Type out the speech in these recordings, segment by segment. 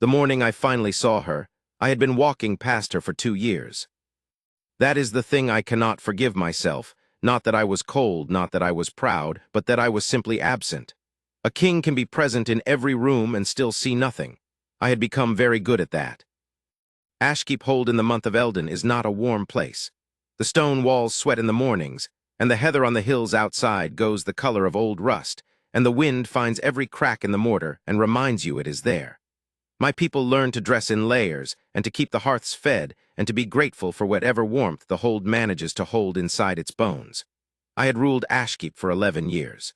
The morning I finally saw her, I had been walking past her for 2 years. That is the thing I cannot forgive myself, not that I was cold, not that I was proud, but that I was simply absent. A king can be present in every room and still see nothing. I had become very good at that. Ashkeep Hold in the month of Eldon is not a warm place. The stone walls sweat in the mornings, and the heather on the hills outside goes the color of old rust, and the wind finds every crack in the mortar and reminds you it is there. My people learn to dress in layers, and to keep the hearths fed, and to be grateful for whatever warmth the hold manages to hold inside its bones. I had ruled Ashkeep for 11 years.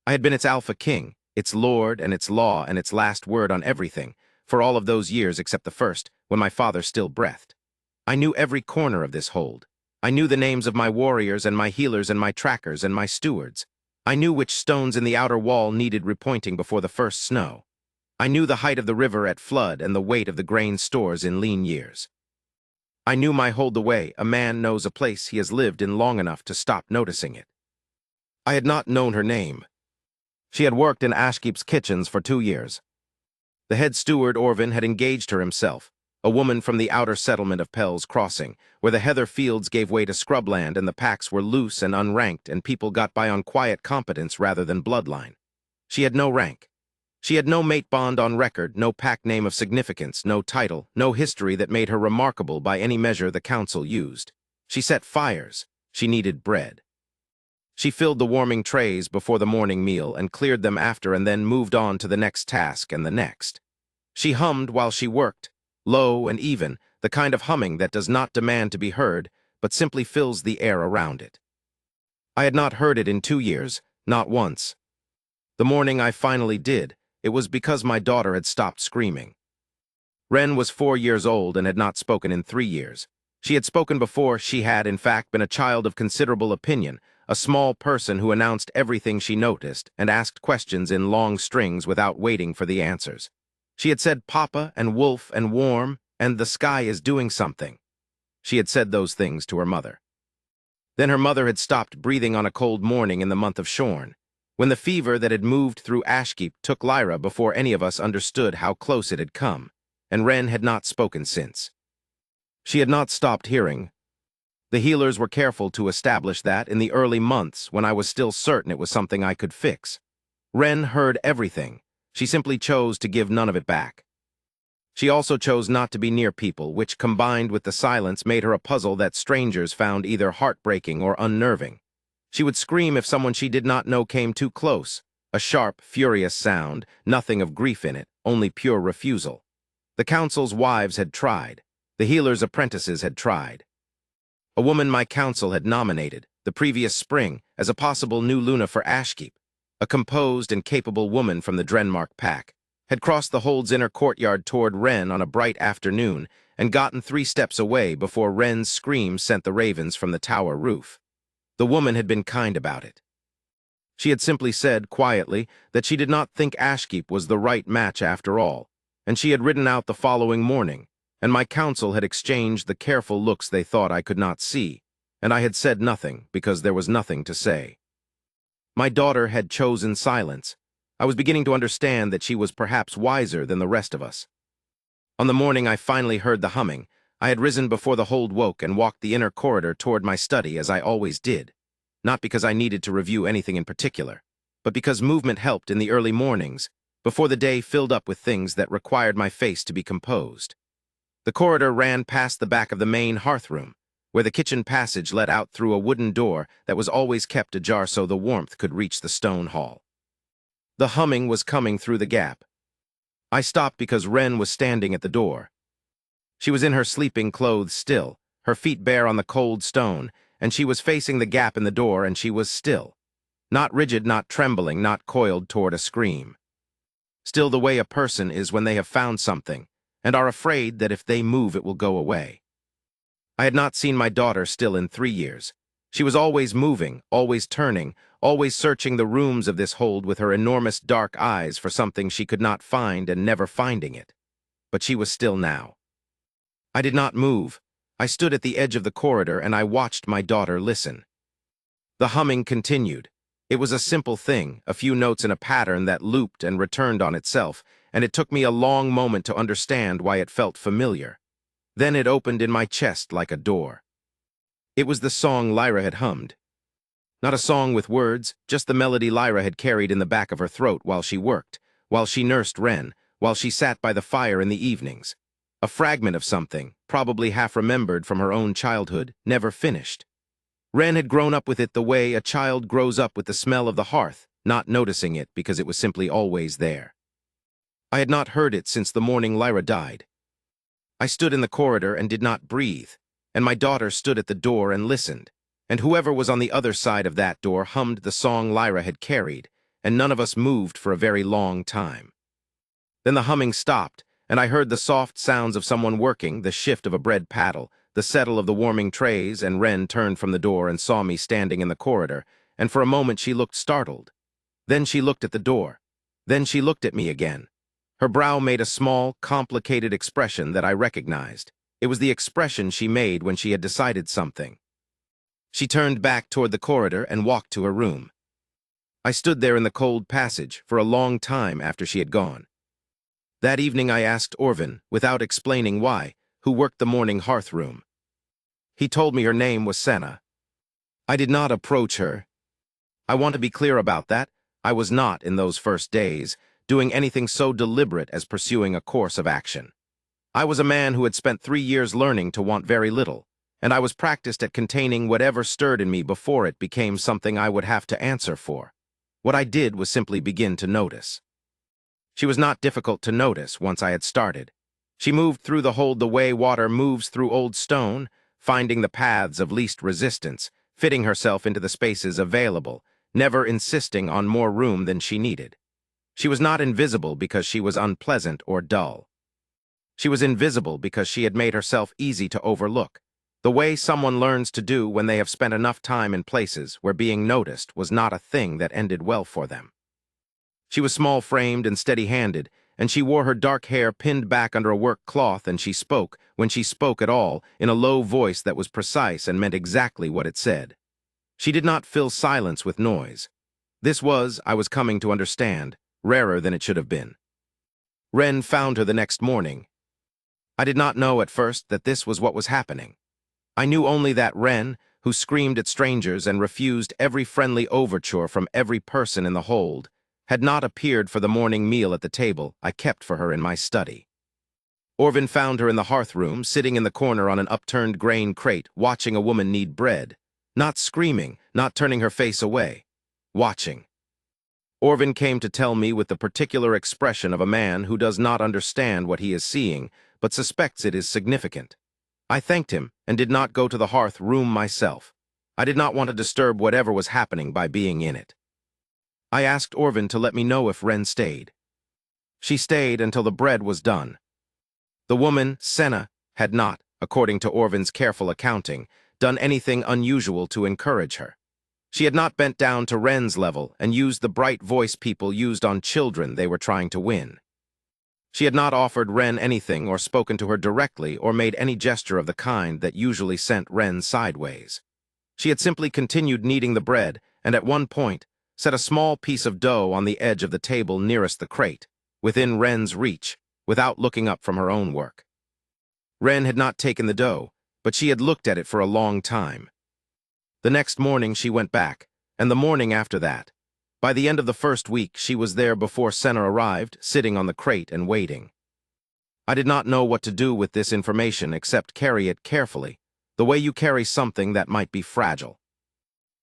I had been its alpha king, its lord and its law and its last word on everything, for all of those years except the first, when my father still breathed. I knew every corner of this hold. I knew the names of my warriors and my healers and my trackers and my stewards. I knew which stones in the outer wall needed repointing before the first snow. I knew the height of the river at flood and the weight of the grain stores in lean years. I knew my hold the way a man knows a place he has lived in long enough to stop noticing it. I had not known her name. She had worked in Ashkeep's kitchens for 2 years. The head steward, Orvin, had engaged her himself, a woman from the outer settlement of Pell's Crossing, where the heather fields gave way to scrubland and the packs were loose and unranked and people got by on quiet competence rather than bloodline. She had no rank. She had no mate bond on record, no pack name of significance, no title, no history that made her remarkable by any measure the council used. She set fires. She needed bread. She filled the warming trays before the morning meal and cleared them after and then moved on to the next task and the next. She hummed while she worked, low and even, the kind of humming that does not demand to be heard, but simply fills the air around it. I had not heard it in 2 years, not once. The morning I finally did, it was because my daughter had stopped screaming. Wren was 4 years old and had not spoken in 3 years. She had spoken before. She had, in fact, been a child of considerable opinion, a small person who announced everything she noticed and asked questions in long strings without waiting for the answers. She had said Papa and Wolf and Warm and the sky is doing something. She had said those things to her mother. Then her mother had stopped breathing on a cold morning in the month of Shorn, when the fever that had moved through Ashkeep took Lyra before any of us understood how close it had come, and Wren had not spoken since. She had not stopped hearing. The healers were careful to establish that in the early months when I was still certain it was something I could fix. Wren heard everything. She simply chose to give none of it back. She also chose not to be near people, which combined with the silence made her a puzzle that strangers found either heartbreaking or unnerving. She would scream if someone she did not know came too close, a sharp, furious sound, nothing of grief in it, only pure refusal. The council's wives had tried. The healer's apprentices had tried. A woman my council had nominated, the previous spring, as a possible new Luna for Ashkeep, a composed and capable woman from the Drenmark pack, had crossed the hold's inner courtyard toward Wren on a bright afternoon and gotten 3 steps away before Wren's scream sent the ravens from the tower roof. The woman had been kind about it. She had simply said, quietly, that she did not think Ashkeep was the right match after all, and she had ridden out the following morning, and my council had exchanged the careful looks they thought I could not see, and I had said nothing because there was nothing to say. My daughter had chosen silence. I was beginning to understand that she was perhaps wiser than the rest of us. On the morning I finally heard the humming, I had risen before the hold woke and walked the inner corridor toward my study as I always did, not because I needed to review anything in particular, but because movement helped in the early mornings, before the day filled up with things that required my face to be composed. The corridor ran past the back of the main hearth room, where the kitchen passage led out through a wooden door that was always kept ajar so the warmth could reach the stone hall. The humming was coming through the gap. I stopped because Wren was standing at the door. She was in her sleeping clothes still, her feet bare on the cold stone, and she was facing the gap in the door, and she was still. Not rigid, not trembling, not coiled toward a scream. Still the way a person is when they have found something, and are afraid that if they move it will go away. I had not seen my daughter still in 3 years. She was always moving, always turning, always searching the rooms of this hold with her enormous dark eyes for something she could not find and never finding it. But she was still now. I did not move. I stood at the edge of the corridor and I watched my daughter listen. The humming continued. It was a simple thing, a few notes in a pattern that looped and returned on itself, and it took me a long moment to understand why it felt familiar. Then it opened in my chest like a door. It was the song Lyra had hummed. Not a song with words, just the melody Lyra had carried in the back of her throat while she worked, while she nursed Ren, while she sat by the fire in the evenings. A fragment of something, probably half remembered from her own childhood, never finished. Ren had grown up with it the way a child grows up with the smell of the hearth, not noticing it because it was simply always there. I had not heard it since the morning Lyra died. I stood in the corridor and did not breathe, and my daughter stood at the door and listened, and whoever was on the other side of that door hummed the song Lyra had carried, and none of us moved for a very long time. Then the humming stopped, and I heard the soft sounds of someone working, the shift of a bread paddle, the settle of the warming trays, and Ren turned from the door and saw me standing in the corridor, and for a moment she looked startled. Then she looked at the door. Then she looked at me again. Her brow made a small, complicated expression that I recognized. It was the expression she made when she had decided something. She turned back toward the corridor and walked to her room. I stood there in the cold passage for a long time after she had gone. That evening I asked Orvin, without explaining why, who worked the morning hearth room. He told me her name was Senna. I did not approach her. I want to be clear about that. I was not, in those first days, doing anything so deliberate as pursuing a course of action. I was a man who had spent 3 years learning to want very little, and I was practiced at containing whatever stirred in me before it became something I would have to answer for. What I did was simply begin to notice. She was not difficult to notice once I had started. She moved through the hold the way water moves through old stone, finding the paths of least resistance, fitting herself into the spaces available, never insisting on more room than she needed. She was not invisible because she was unpleasant or dull. She was invisible because she had made herself easy to overlook, the way someone learns to do when they have spent enough time in places where being noticed was not a thing that ended well for them. She was small-framed and steady-handed, and she wore her dark hair pinned back under a work cloth, and she spoke, when she spoke at all, in a low voice that was precise and meant exactly what it said. She did not fill silence with noise. This was, I was coming to understand, rarer than it should have been. Ren found her the next morning. I did not know at first that this was what was happening. I knew only that Ren, who screamed at strangers and refused every friendly overture from every person in the hold, had not appeared for the morning meal at the table I kept for her in my study. Orvin found her in the hearth room, sitting in the corner on an upturned grain crate, watching a woman knead bread. Not screaming, not turning her face away. Watching. Orvin came to tell me with the particular expression of a man who does not understand what he is seeing, but suspects it is significant. I thanked him and did not go to the hearth room myself. I did not want to disturb whatever was happening by being in it. I asked Orvin to let me know if Ren stayed. She stayed until the bread was done. The woman, Senna, had not, according to Orvin's careful accounting, done anything unusual to encourage her. She had not bent down to Ren's level and used the bright voice people used on children they were trying to win. She had not offered Ren anything or spoken to her directly or made any gesture of the kind that usually sent Ren sideways. She had simply continued kneading the bread and at one point set a small piece of dough on the edge of the table nearest the crate, within Ren's reach, without looking up from her own work. Ren had not taken the dough, but she had looked at it for a long time. The next morning she went back, and the morning after that. By the end of the first week, she was there before Senna arrived, sitting on the crate and waiting. I did not know what to do with this information except carry it carefully, the way you carry something that might be fragile.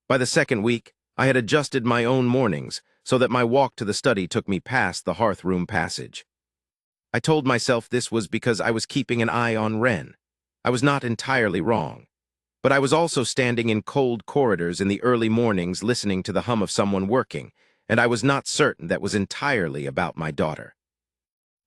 By the second week, I had adjusted my own mornings so that my walk to the study took me past the hearth room passage. I told myself this was because I was keeping an eye on Ren. I was not entirely wrong. But I was also standing in cold corridors in the early mornings listening to the hum of someone working, and I was not certain that was entirely about my daughter.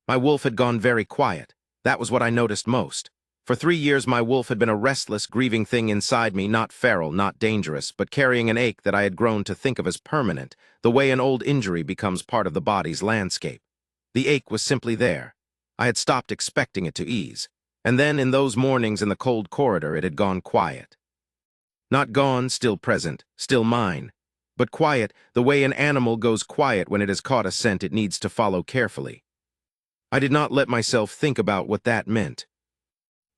My wolf had gone very quiet. That was what I noticed most. For 3 years my wolf had been a restless, grieving thing inside me, not feral, not dangerous, but carrying an ache that I had grown to think of as permanent, the way an old injury becomes part of the body's landscape. The ache was simply there. I had stopped expecting it to ease. And then in those mornings in the cold corridor it had gone quiet. Not gone, still present, still mine, but quiet the way an animal goes quiet when it has caught a scent it needs to follow carefully. I did not let myself think about what that meant.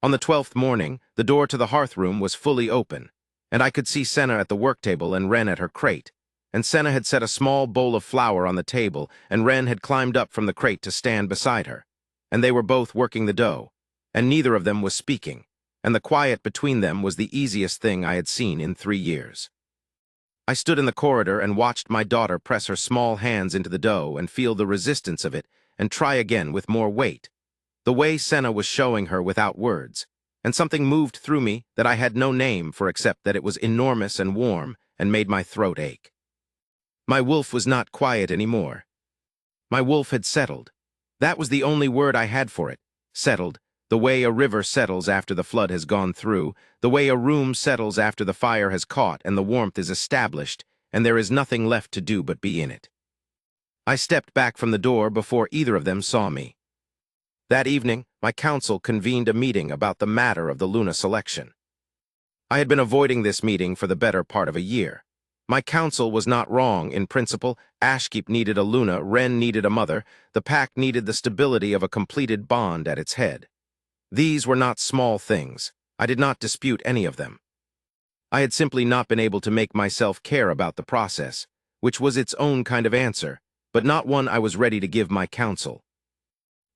On the 12th morning, the door to the hearth room was fully open, and I could see Senna at the work table and Ren at her crate. And Senna had set a small bowl of flour on the table, and Ren had climbed up from the crate to stand beside her. And they were both working the dough, and neither of them was speaking, and the quiet between them was the easiest thing I had seen in 3 years. I stood in the corridor and watched my daughter press her small hands into the dough and feel the resistance of it and try again with more weight. The way Senna was showing her without words, and something moved through me that I had no name for except that it was enormous and warm and made my throat ache. My wolf was not quiet anymore. My wolf had settled. That was the only word I had for it. Settled, the way a river settles after the flood has gone through, the way a room settles after the fire has caught and the warmth is established, and there is nothing left to do but be in it. I stepped back from the door before either of them saw me. That evening, my council convened a meeting about the matter of the Luna selection. I had been avoiding this meeting for the better part of a year. My council was not wrong in principle. Ashkeep needed a Luna, Ren needed a mother, the pack needed the stability of a completed bond at its head. These were not small things. I did not dispute any of them. I had simply not been able to make myself care about the process, which was its own kind of answer, but not one I was ready to give my council.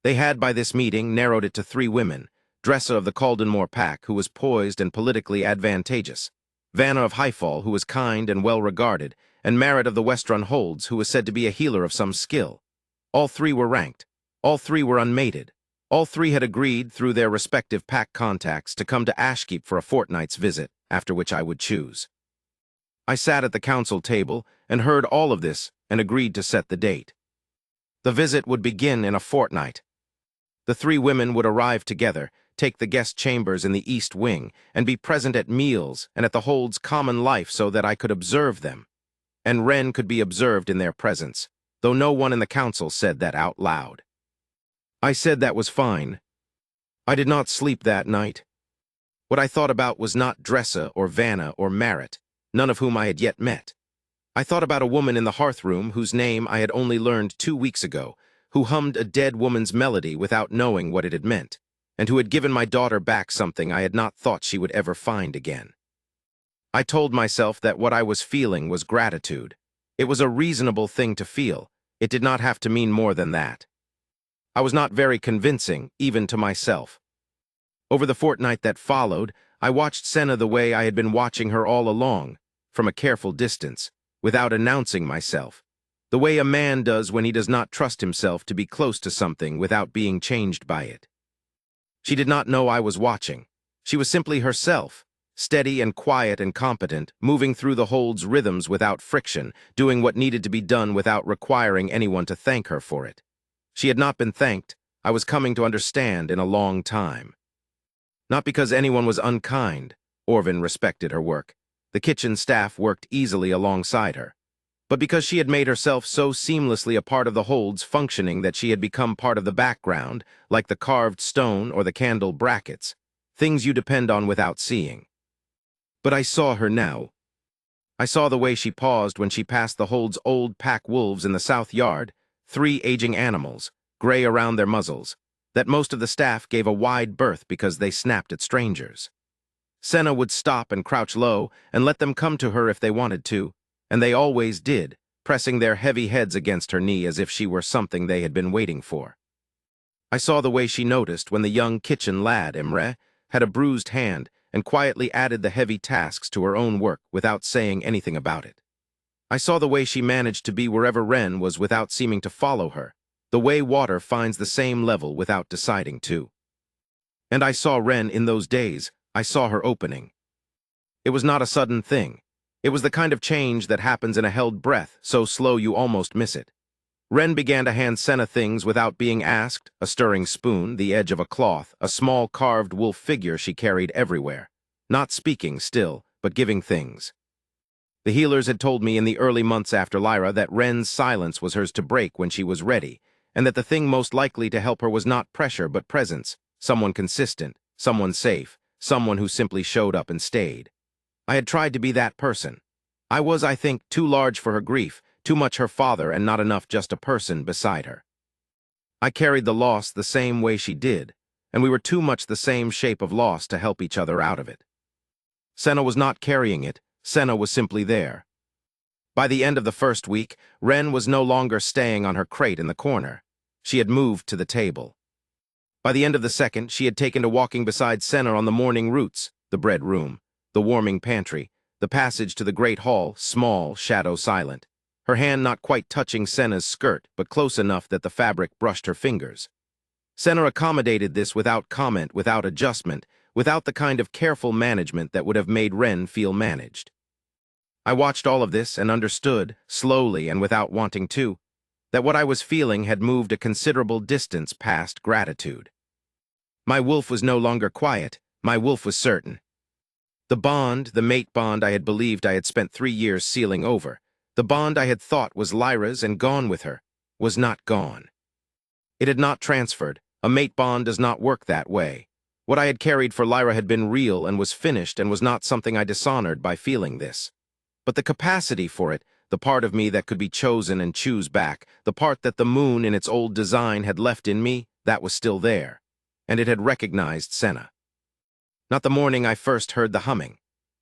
They had, by this meeting, narrowed it to 3 women: Dressa of the Caldenmore pack, who was poised and politically advantageous; Vanna of Highfall, who was kind and well-regarded; and Marit of the Westrun Holds, who was said to be a healer of some skill. All 3 were ranked. All 3 were unmated. All 3 had agreed, through their respective pack contacts, to come to Ashkeep for a fortnight's visit, after which I would choose. I sat at the council table and heard all of this and agreed to set the date. The visit would begin in a fortnight. The 3 women would arrive together, take the guest chambers in the East Wing, and be present at meals and at the Hold's common life so that I could observe them. And Ren could be observed in their presence, though no one in the council said that out loud. I said that was fine. I did not sleep that night. What I thought about was not Dressa or Vanna or Marit, none of whom I had yet met. I thought about a woman in the hearth room whose name I had only learned 2 weeks ago, who hummed a dead woman's melody without knowing what it had meant, and who had given my daughter back something I had not thought she would ever find again. I told myself that what I was feeling was gratitude. It was a reasonable thing to feel. It did not have to mean more than that. I was not very convincing, even to myself. Over the fortnight that followed, I watched Senna the way I had been watching her all along, from a careful distance, without announcing myself, the way a man does when he does not trust himself to be close to something without being changed by it. She did not know I was watching. She was simply herself, steady and quiet and competent, moving through the Hold's rhythms without friction, doing what needed to be done without requiring anyone to thank her for it. She had not been thanked, I was coming to understand, in a long time. Not because anyone was unkind. Orvin respected her work. The kitchen staff worked easily alongside her. But because she had made herself so seamlessly a part of the Hold's functioning that she had become part of the background, like the carved stone or the candle brackets, things you depend on without seeing. But I saw her now. I saw the way she paused when she passed the Hold's old pack wolves in the south yard, 3 aging animals, gray around their muzzles, that most of the staff gave a wide berth because they snapped at strangers. Senna would stop and crouch low and let them come to her if they wanted to, and they always did, pressing their heavy heads against her knee as if she were something they had been waiting for. I saw the way she noticed when the young kitchen lad, Imre, had a bruised hand and quietly added the heavy tasks to her own work without saying anything about it. I saw the way she managed to be wherever Ren was without seeming to follow her, the way water finds the same level without deciding to. And I saw Ren in those days. I saw her opening. It was not a sudden thing. It was the kind of change that happens in a held breath, so slow you almost miss it. Ren began to hand Senna things without being asked: a stirring spoon, the edge of a cloth, a small carved wolf figure she carried everywhere. Not speaking still, but giving things. The healers had told me in the early months after Lyra that Ren's silence was hers to break when she was ready, and that the thing most likely to help her was not pressure but presence, someone consistent, someone safe, someone who simply showed up and stayed. I had tried to be that person. I was, I think, too large for her grief, too much her father and not enough just a person beside her. I carried the loss the same way she did, and we were too much the same shape of loss to help each other out of it. Senna was not carrying it, Senna was simply there. By the end of the first week, Ren was no longer staying on her crate in the corner. She had moved to the table. By the end of the second, she had taken to walking beside Senna on the morning routes, the bread room, the warming pantry, the passage to the great hall, small, shadow-silent, her hand not quite touching Senna's skirt, but close enough that the fabric brushed her fingers. Senna accommodated this without comment, without adjustment, without the kind of careful management that would have made Ren feel managed. I watched all of this and understood, slowly and without wanting to, that what I was feeling had moved a considerable distance past gratitude. My wolf was no longer quiet, my wolf was certain. The bond, the mate bond I had believed I had spent 3 years sealing over, the bond I had thought was Lyra's and gone with her, was not gone. It had not transferred. A mate bond does not work that way. What I had carried for Lyra had been real and was finished and was not something I dishonored by feeling this. But the capacity for it, the part of me that could be chosen and choose back, the part that the moon in its old design had left in me, that was still there. And it had recognized Senna. Not the morning I first heard the humming.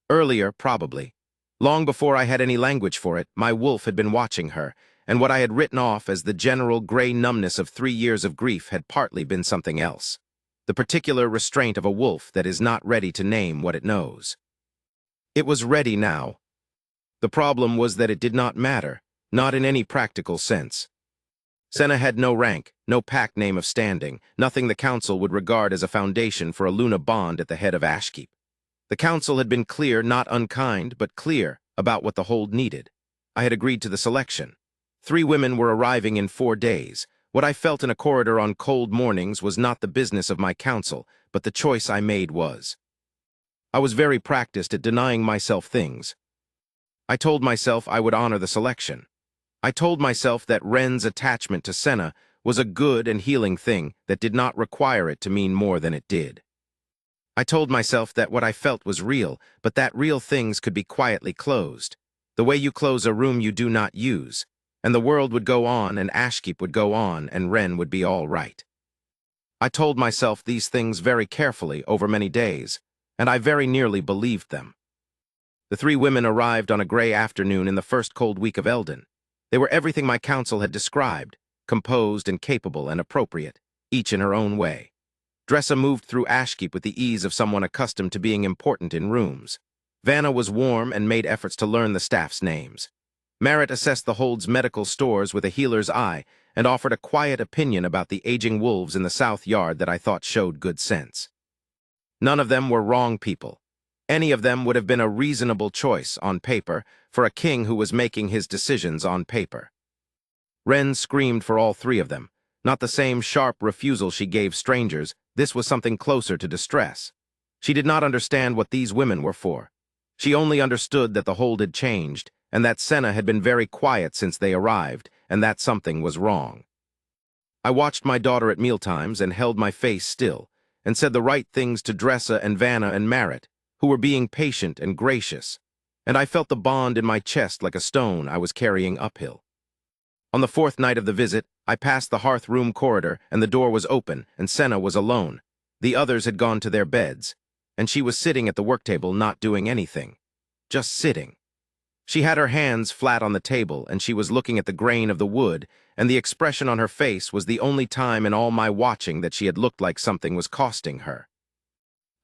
Earlier, probably. Long before I had any language for it, my wolf had been watching her, and what I had written off as the general gray numbness of 3 years of grief had partly been something else. The particular restraint of a wolf that is not ready to name what it knows. It was ready now. The problem was that it did not matter, not in any practical sense. Senna had no rank, no pack name of standing, nothing the council would regard as a foundation for a Luna bond at the head of Ashkeep. The council had been clear, not unkind, but clear, about what the hold needed. I had agreed to the selection. 3 women were arriving in 4 days. What I felt in a corridor on cold mornings was not the business of my council, but the choice I made was. I was very practiced at denying myself things. I told myself I would honor the selection. I told myself that Ren's attachment to Senna was a good and healing thing that did not require it to mean more than it did. I told myself that what I felt was real, but that real things could be quietly closed, the way you close a room you do not use, and the world would go on and Ashkeep would go on and Ren would be all right. I told myself these things very carefully over many days, and I very nearly believed them. The 3 women arrived on a gray afternoon in the first cold week of Eldon. They were everything my council had described, composed and capable and appropriate, each in her own way. Dressa moved through Ashkeep with the ease of someone accustomed to being important in rooms. Vanna was warm and made efforts to learn the staff's names. Merritt assessed the hold's medical stores with a healer's eye and offered a quiet opinion about the aging wolves in the south yard that I thought showed good sense. None of them were wrong people. Any of them would have been a reasonable choice on paper for a king who was making his decisions on paper. Ren screamed for all 3 of them. Not the same sharp refusal she gave strangers, this was something closer to distress. She did not understand what these women were for. She only understood that the hold had changed, and that Senna had been very quiet since they arrived, and that something was wrong. I watched my daughter at mealtimes and held my face still, and said the right things to Dressa and Vanna and Merritt, who were being patient and gracious, and I felt the bond in my chest like a stone I was carrying uphill. On the 4th night of the visit, I passed the hearth room corridor, and the door was open, and Senna was alone. The others had gone to their beds, and she was sitting at the work table not doing anything, just sitting. She had her hands flat on the table, and she was looking at the grain of the wood, and the expression on her face was the only time in all my watching that she had looked like something was costing her.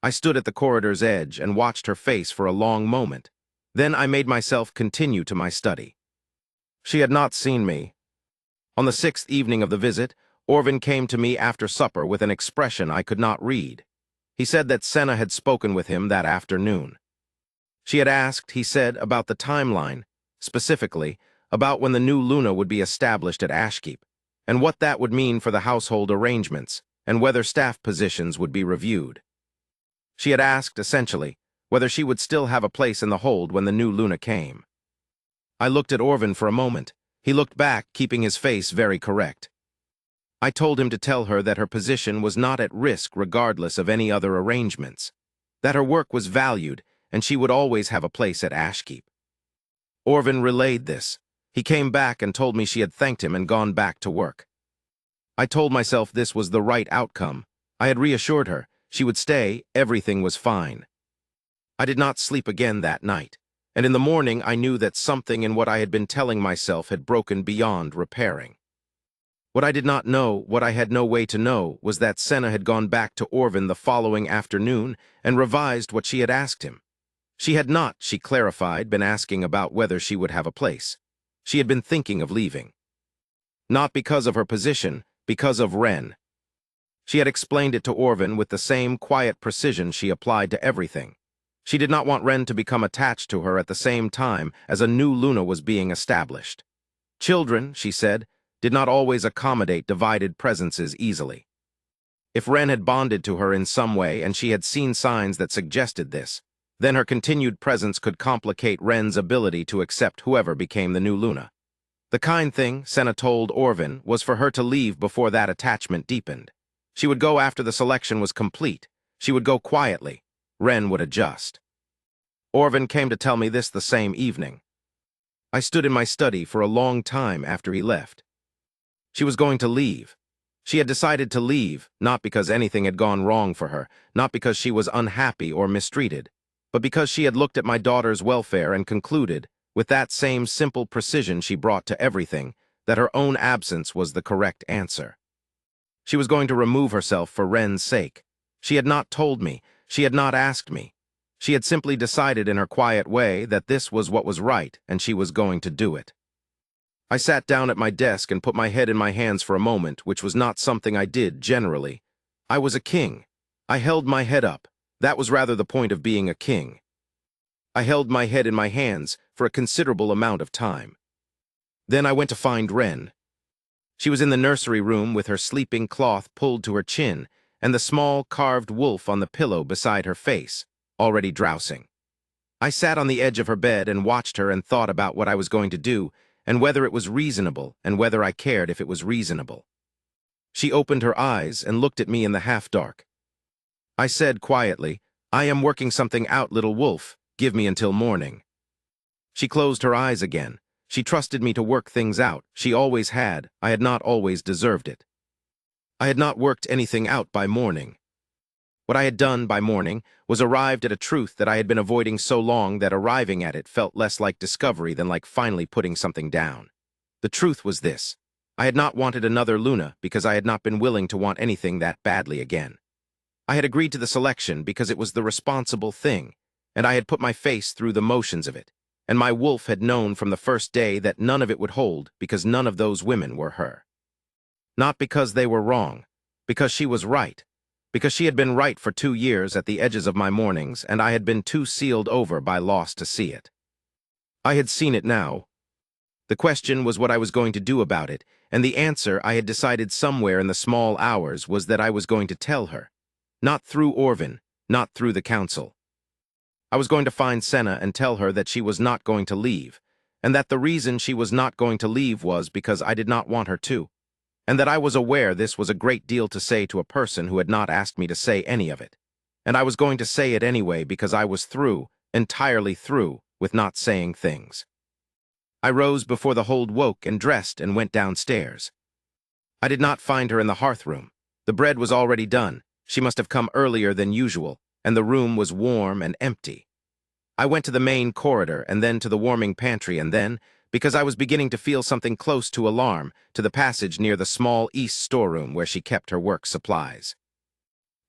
I stood at the corridor's edge and watched her face for a long moment. Then I made myself continue to my study. She had not seen me. On the 6th evening of the visit, Orvin came to me after supper with an expression I could not read. He said that Senna had spoken with him that afternoon. She had asked, he said, about the timeline, specifically, about when the new Luna would be established at Ashkeep, and what that would mean for the household arrangements, and whether staff positions would be reviewed. She had asked, essentially, whether she would still have a place in the hold when the new Luna came. I looked at Orvin for a moment. He looked back, keeping his face very correct. I told him to tell her that her position was not at risk regardless of any other arrangements, that her work was valued, and she would always have a place at Ashkeep. Orvin relayed this. He came back and told me she had thanked him and gone back to work. I told myself this was the right outcome. I had reassured her. She would stay, everything was fine. I did not sleep again that night, and in the morning I knew that something in what I had been telling myself had broken beyond repairing. What I did not know, what I had no way to know, was that Senna had gone back to Orvin the following afternoon and revised what she had asked him. She had not, she clarified, been asking about whether she would have a place. She had been thinking of leaving. Not because of her position, because of Ren. She had explained it to Orvin with the same quiet precision she applied to everything. She did not want Ren to become attached to her at the same time as a new Luna was being established. Children, she said, did not always accommodate divided presences easily. If Ren had bonded to her in some way and she had seen signs that suggested this, then her continued presence could complicate Ren's ability to accept whoever became the new Luna. The kind thing, Senna told Orvin, was for her to leave before that attachment deepened. She would go after the selection was complete. She would go quietly. Ren would adjust. Orvin came to tell me this the same evening. I stood in my study for a long time after he left. She was going to leave. She had decided to leave, not because anything had gone wrong for her, not because she was unhappy or mistreated, but because she had looked at my daughter's welfare and concluded, with that same simple precision she brought to everything, that her own absence was the correct answer. She was going to remove herself for Ren's sake. She had not told me. She had not asked me. She had simply decided in her quiet way that this was what was right, and she was going to do it. I sat down at my desk and put my head in my hands for a moment, which was not something I did generally. I was a king. I held my head up. That was rather the point of being a king. I held my head in my hands for a considerable amount of time. Then I went to find Ren. She was in the nursery room with her sleeping cloth pulled to her chin and the small carved wolf on the pillow beside her face, already drowsing. I sat on the edge of her bed and watched her and thought about what I was going to do and whether it was reasonable and whether I cared if it was reasonable. She opened her eyes and looked at me in the half-dark. I said quietly, "I am working something out, little wolf. Give me until morning." She closed her eyes again. She trusted me to work things out. She always had. I had not always deserved it. I had not worked anything out by morning. What I had done by morning was arrived at a truth that I had been avoiding so long that arriving at it felt less like discovery than like finally putting something down. The truth was this. I had not wanted another Luna because I had not been willing to want anything that badly again. I had agreed to the selection because it was the responsible thing, and I had put my face through the motions of it, and my wolf had known from the first day that none of it would hold because none of those women were her. Not because they were wrong, because she was right, because she had been right for 2 years at the edges of my mornings, and I had been too sealed over by loss to see it. I had seen it now. The question was what I was going to do about it, and the answer I had decided somewhere in the small hours was that I was going to tell her. Not through Orvin, not through the council. I was going to find Senna and tell her that she was not going to leave, and that the reason she was not going to leave was because I did not want her to, and that I was aware this was a great deal to say to a person who had not asked me to say any of it. And I was going to say it anyway because I was through, entirely through, with not saying things. I rose before the hold woke and dressed and went downstairs. I did not find her in the hearth room. The bread was already done. She must have come earlier than usual, and the room was warm and empty. I went to the main corridor and then to the warming pantry and then, because I was beginning to feel something close to alarm, to the passage near the small east storeroom where she kept her work supplies.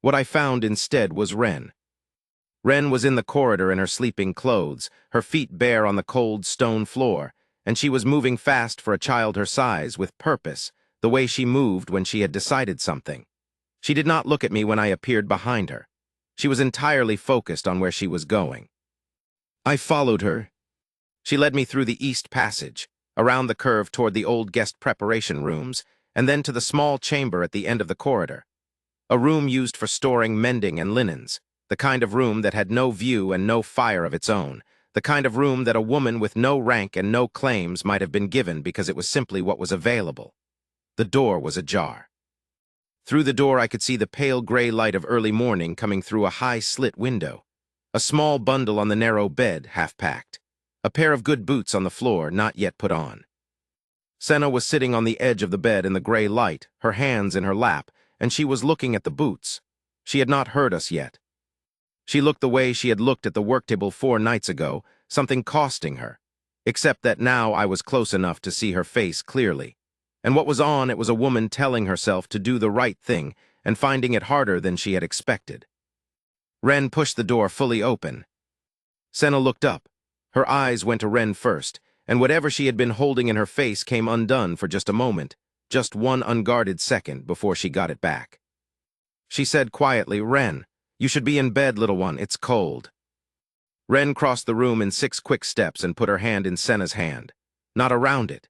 What I found instead was Ren. Ren was in the corridor in her sleeping clothes, her feet bare on the cold stone floor, and she was moving fast for a child her size, with purpose, the way she moved when she had decided something. She did not look at me when I appeared behind her. She was entirely focused on where she was going. I followed her. She led me through the east passage, around the curve toward the old guest preparation rooms, and then to the small chamber at the end of the corridor. A room used for storing mending and linens, the kind of room that had no view and no fire of its own, the kind of room that a woman with no rank and no claims might have been given because it was simply what was available. The door was ajar. Through the door I could see the pale gray light of early morning coming through a high slit window. A small bundle on the narrow bed, half packed. A pair of good boots on the floor, not yet put on. Senna was sitting on the edge of the bed in the gray light, her hands in her lap, and she was looking at the boots. She had not heard us yet. She looked the way she had looked at the work table 4 nights ago, something costing her. Except that now I was close enough to see her face clearly. And what was on it was a woman telling herself to do the right thing and finding it harder than she had expected. Ren pushed the door fully open. Senna looked up. Her eyes went to Ren first, and whatever she had been holding in her face came undone for just a moment, just one unguarded second before she got it back. She said quietly, "Ren, you should be in bed, little one, it's cold." Ren crossed the room in 6 quick steps and put her hand in Senna's hand. Not around it.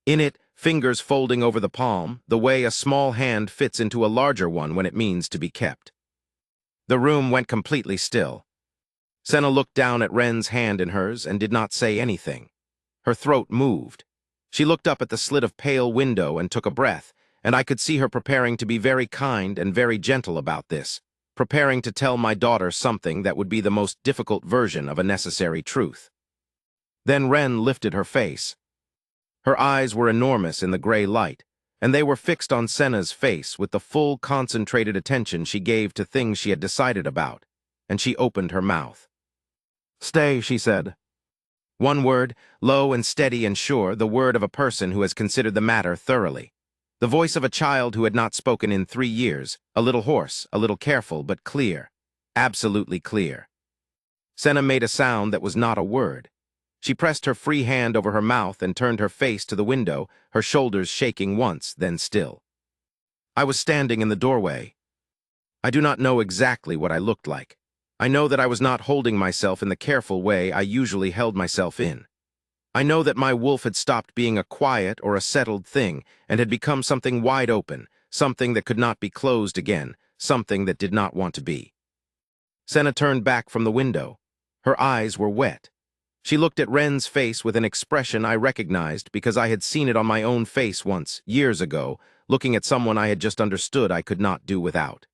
In it, fingers folding over the palm, the way a small hand fits into a larger one when it means to be kept. The room went completely still. Senna looked down at Ren's hand in hers and did not say anything. Her throat moved. She looked up at the slit of pale window and took a breath, and I could see her preparing to be very kind and very gentle about this, preparing to tell my daughter something that would be the most difficult version of a necessary truth. Then Ren lifted her face. Her eyes were enormous in the gray light, and they were fixed on Senna's face with the full concentrated attention she gave to things she had decided about, and she opened her mouth. "Stay," she said. One word, low and steady and sure, the word of a person who has considered the matter thoroughly. The voice of a child who had not spoken in 3 years, a little hoarse, a little careful, but clear, absolutely clear. Senna made a sound that was not a word. She pressed her free hand over her mouth and turned her face to the window, her shoulders shaking once, then still. I was standing in the doorway. I do not know exactly what I looked like. I know that I was not holding myself in the careful way I usually held myself in. I know that my wolf had stopped being a quiet or a settled thing and had become something wide open, something that could not be closed again, something that did not want to be. Senna turned back from the window. Her eyes were wet. She looked at Ren's face with an expression I recognized because I had seen it on my own face once, years ago, looking at someone I had just understood I could not do without.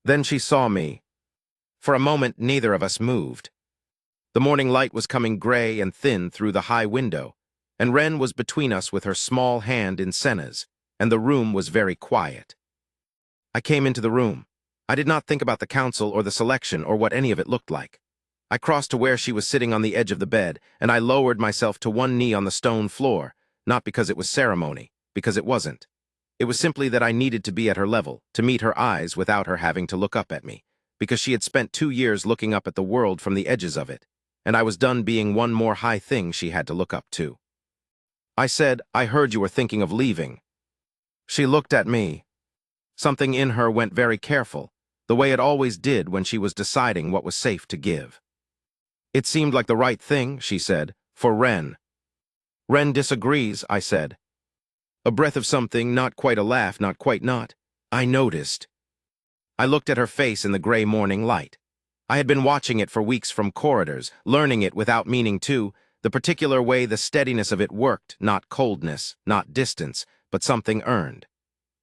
Then she saw me. For a moment, neither of us moved. The morning light was coming gray and thin through the high window, and Ren was between us with her small hand in Senna's, and the room was very quiet. I came into the room. I did not think about the council or the selection or what any of it looked like. I crossed to where she was sitting on the edge of the bed, and I lowered myself to one knee on the stone floor, not because it was ceremony, because it wasn't. It was simply that I needed to be at her level, to meet her eyes without her having to look up at me, because she had spent 2 years looking up at the world from the edges of it, and I was done being one more high thing she had to look up to. I said, "I heard you were thinking of leaving." She looked at me. Something in her went very careful, the way it always did when she was deciding what was safe to give. "It seemed like the right thing," she said, "for Ren." "Ren disagrees," I said. A breath of something, not quite a laugh, not quite not. "I noticed." I looked at her face in the gray morning light. I had been watching it for weeks from corridors, learning it without meaning to, the particular way the steadiness of it worked, not coldness, not distance, but something earned.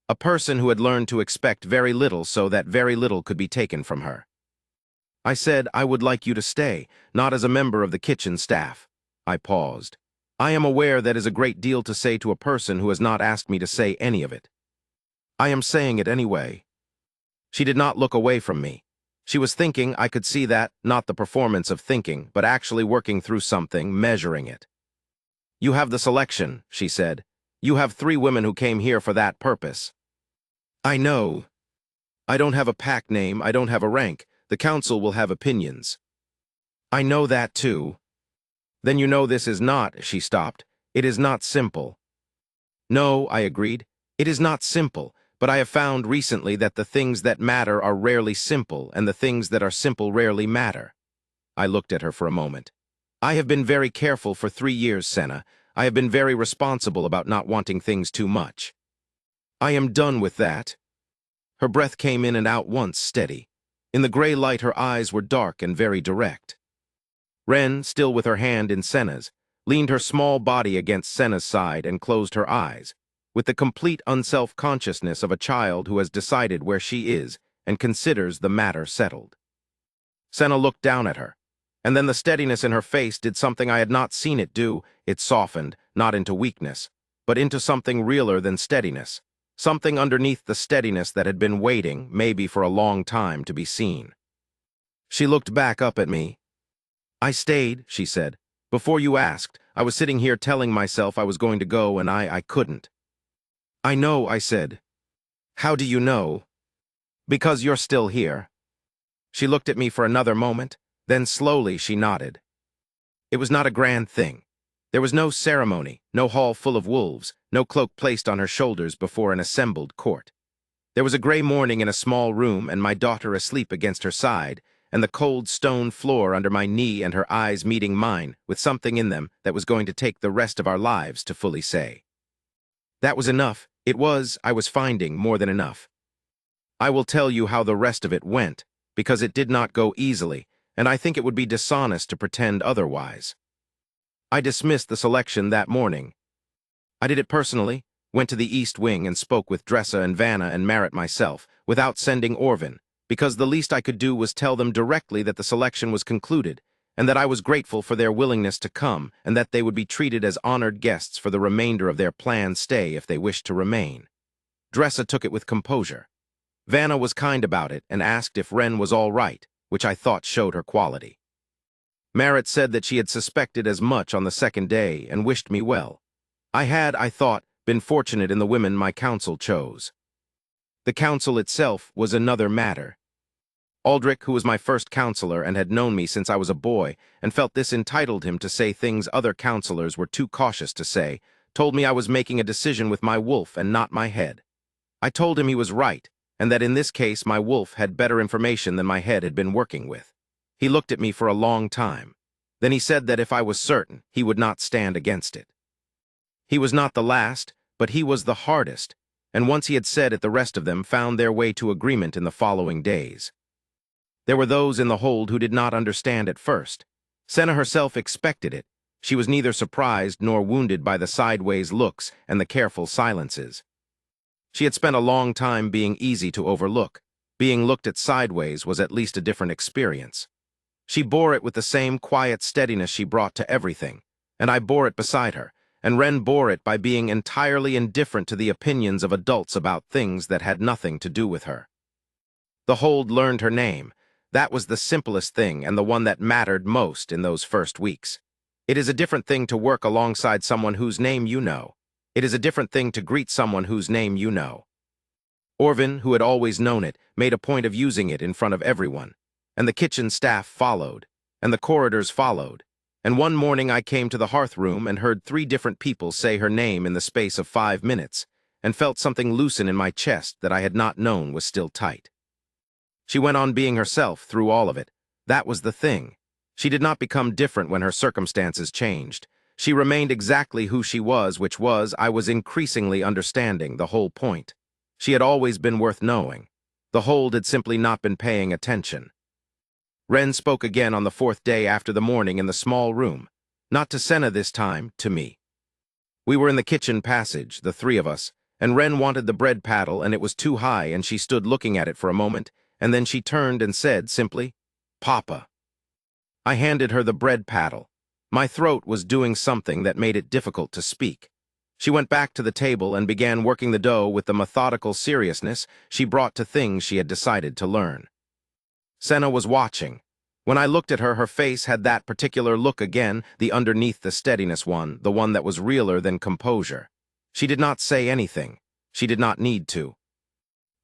A person who had learned to expect very little so that very little could be taken from her. I said, "I would like you to stay, not as a member of the kitchen staff." I paused. I am aware that is a great deal to say to a person who has not asked me to say any of it. I am saying it anyway. She did not look away from me. She was thinking, I could see that, not the performance of thinking, but actually working through something, measuring it. "You have the selection," she said. "You have 3 women who came here for that purpose." "I know. I don't have a pack name, I don't have a rank. The council will have opinions." "I know that too." "Then you know this is not," she stopped. "It is not simple." "No," I agreed. "It is not simple, but I have found recently that the things that matter are rarely simple, and the things that are simple rarely matter." I looked at her for a moment. "I have been very careful for 3 years, Senna. I have been very responsible about not wanting things too much. I am done with that." Her breath came in and out once, steady. In the gray light, her eyes were dark and very direct. Ren, still with her hand in Senna's, leaned her small body against Senna's side and closed her eyes, with the complete unself-consciousness of a child who has decided where she is and considers the matter settled. Senna looked down at her, and then the steadiness in her face did something I had not seen it do. It softened, not into weakness, but into something realer than steadiness, something underneath the steadiness that had been waiting, maybe for a long time, to be seen. She looked back up at me. "I stayed," she said. "Before you asked, I was sitting here telling myself I was going to go and I couldn't." "I know," I said. "How do you know?" "Because you're still here." She looked at me for another moment, then slowly she nodded. It was not a grand thing. There was no ceremony, no hall full of wolves, no cloak placed on her shoulders before an assembled court. There was a gray morning in a small room and my daughter asleep against her side, and the cold stone floor under my knee and her eyes meeting mine with something in them that was going to take the rest of our lives to fully say. That was enough. It was, I was finding, more than enough. I will tell you how the rest of it went, because it did not go easily, and I think it would be dishonest to pretend otherwise. I dismissed the selection that morning. I did it personally, went to the East Wing and spoke with Dressa and Vanna and Merritt myself, without sending Orvin, because the least I could do was tell them directly that the selection was concluded, and that I was grateful for their willingness to come, and that they would be treated as honored guests for the remainder of their planned stay if they wished to remain. Dressa took it with composure. Vanna was kind about it and asked if Wren was all right, which I thought showed her quality. Merritt said that she had suspected as much on the second day and wished me well. I had, I thought, been fortunate in the women my council chose. The council itself was another matter. Aldrich, who was my first counselor and had known me since I was a boy and felt this entitled him to say things other counselors were too cautious to say, told me I was making a decision with my wolf and not my head. I told him he was right, and that in this case my wolf had better information than my head had been working with. He looked at me for a long time. Then he said that if I was certain, he would not stand against it. He was not the last, but he was the hardest, and once he had said it, the rest of them found their way to agreement in the following days. There were those in the hold who did not understand at first. Senna herself expected it. She was neither surprised nor wounded by the sideways looks and the careful silences. She had spent a long time being easy to overlook. Being looked at sideways was at least a different experience. She bore it with the same quiet steadiness she brought to everything, and I bore it beside her, and Wren bore it by being entirely indifferent to the opinions of adults about things that had nothing to do with her. The hold learned her name. That was the simplest thing and the one that mattered most in those first weeks. It is a different thing to work alongside someone whose name you know. It is a different thing to greet someone whose name you know. Orvin, who had always known it, made a point of using it in front of everyone, and the kitchen staff followed, and the corridors followed, and one morning I came to the hearth room and heard 3 different people say her name in the space of 5 minutes, and felt something loosen in my chest that I had not known was still tight. She went on being herself through all of it. That was the thing. She did not become different when her circumstances changed. She remained exactly who she was, which was, I was increasingly understanding, the whole point. She had always been worth knowing. The hold had simply not been paying attention. Wren spoke again on the 4th day after the morning in the small room. Not to Senna this time, to me. We were in the kitchen passage, the 3 of us, and Wren wanted the bread paddle and it was too high and she stood looking at it for a moment, and then she turned and said simply, "Papa." I handed her the bread paddle. My throat was doing something that made it difficult to speak. She went back to the table and began working the dough with the methodical seriousness she brought to things she had decided to learn. Senna was watching. When I looked at her, her face had that particular look again, the underneath the steadiness one, the one that was realer than composure. She did not say anything. She did not need to.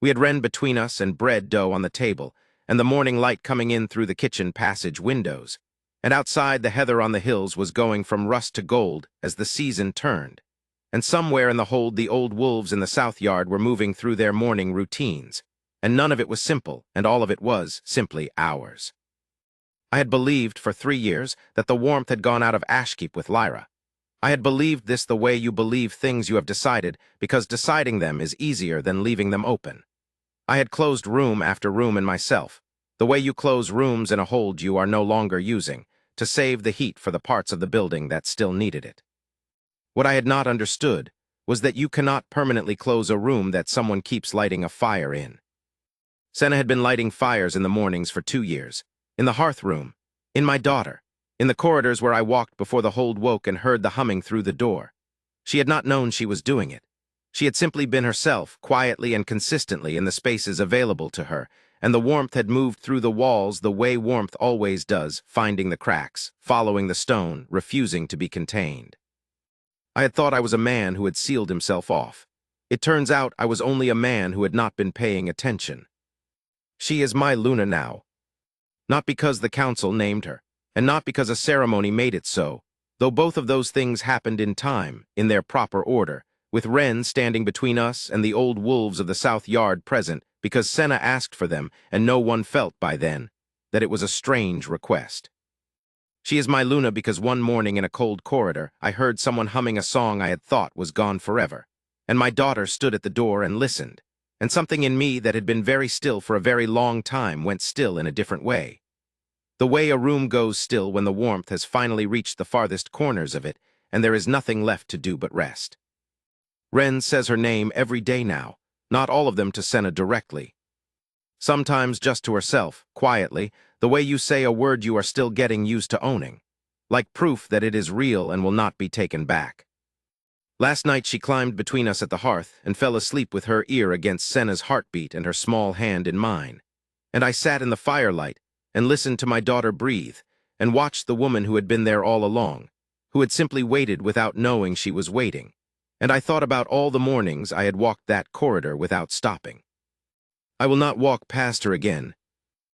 We had Wren between us and bread dough on the table, and the morning light coming in through the kitchen passage windows, and outside the heather on the hills was going from rust to gold as the season turned, and somewhere in the hold the old wolves in the south yard were moving through their morning routines, and none of it was simple, and all of it was simply ours. I had believed for 3 years that the warmth had gone out of Ashkeep with Lyra. I had believed this the way you believe things you have decided, because deciding them is easier than leaving them open. I had closed room after room in myself, the way you close rooms in a hold you are no longer using, to save the heat for the parts of the building that still needed it. What I had not understood was that you cannot permanently close a room that someone keeps lighting a fire in. Senna had been lighting fires in the mornings for 2 years, in the hearth room, in my daughter, in the corridors where I walked before the hold woke and heard the humming through the door. She had not known she was doing it. She had simply been herself, quietly and consistently in the spaces available to her, and the warmth had moved through the walls the way warmth always does, finding the cracks, following the stone, refusing to be contained. I had thought I was a man who had sealed himself off. It turns out I was only a man who had not been paying attention. She is my Luna now. Not because the council named her, and not because a ceremony made it so, though both of those things happened in time, in their proper order, with Ren standing between us and the old wolves of the South Yard present, because Senna asked for them, and no one felt by then that it was a strange request. She is my Luna because one morning in a cold corridor, I heard someone humming a song I had thought was gone forever, and my daughter stood at the door and listened, and something in me that had been very still for a very long time went still in a different way. The way a room goes still when the warmth has finally reached the farthest corners of it, and there is nothing left to do but rest. Ren says her name every day now, not all of them to Senna directly. Sometimes just to herself, quietly, the way you say a word you are still getting used to owning, like proof that it is real and will not be taken back. Last night she climbed between us at the hearth and fell asleep with her ear against Senna's heartbeat and her small hand in mine. And I sat in the firelight and listened to my daughter breathe and watched the woman who had been there all along, who had simply waited without knowing she was waiting. And I thought about all the mornings I had walked that corridor without stopping. I will not walk past her again,